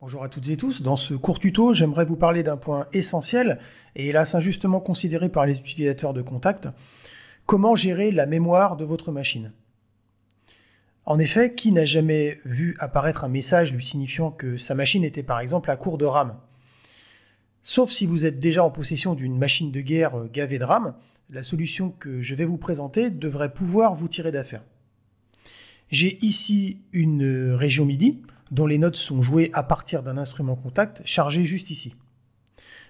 Bonjour à toutes et tous, dans ce court tuto, j'aimerais vous parler d'un point essentiel, et hélas injustement considéré par les utilisateurs de Contact, comment gérer la mémoire de votre machine. En effet, qui n'a jamais vu apparaître un message lui signifiant que sa machine était par exemple à court de RAM? Sauf si vous êtes déjà en possession d'une machine de guerre gavée de RAM, la solution que je vais vous présenter devrait pouvoir vous tirer d'affaire. J'ai ici une région MIDI, dont les notes sont jouées à partir d'un instrument Contact chargé juste ici.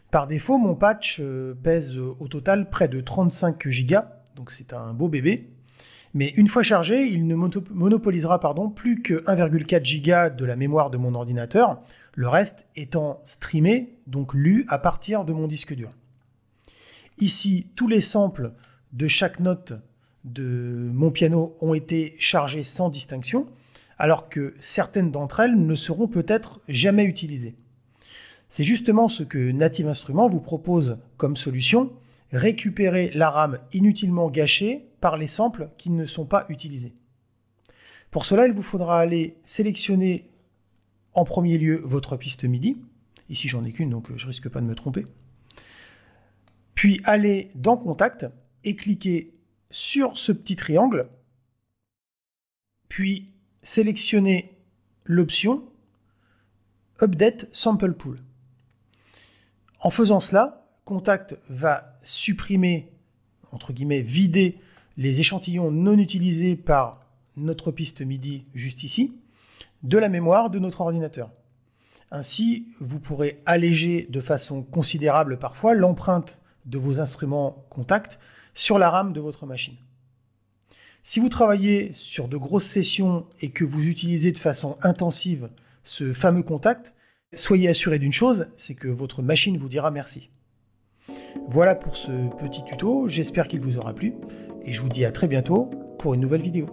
Par défaut, mon patch pèse au total près de 35 Go, donc c'est un beau bébé. Mais une fois chargé, il ne monopolisera plus que 1,4 Go de la mémoire de mon ordinateur, le reste étant streamé, donc lu à partir de mon disque dur. Ici, tous les samples de chaque note de mon piano ont été chargés sans distinction, alors que certaines d'entre elles ne seront peut-être jamais utilisées. C'est justement ce que Native Instruments vous propose comme solution, récupérer la RAM inutilement gâchée par les samples qui ne sont pas utilisés. Pour cela, il vous faudra aller sélectionner en premier lieu votre piste MIDI. Ici, j'en ai qu'une, donc je risque pas de me tromper. Puis aller dans Contact et cliquer sur ce petit triangle, puis sélectionner l'option Update Sample Pool. En faisant cela, Contact va supprimer, entre guillemets, vider les échantillons non utilisés par notre piste MIDI juste ici, de la mémoire de notre ordinateur. Ainsi, vous pourrez alléger de façon considérable parfois l'empreinte de vos instruments Contact sur la RAM de votre machine. Si vous travaillez sur de grosses sessions et que vous utilisez de façon intensive ce fameux Contact, soyez assuré d'une chose, c'est que votre machine vous dira merci. Voilà pour ce petit tuto, j'espère qu'il vous aura plu et je vous dis à très bientôt pour une nouvelle vidéo.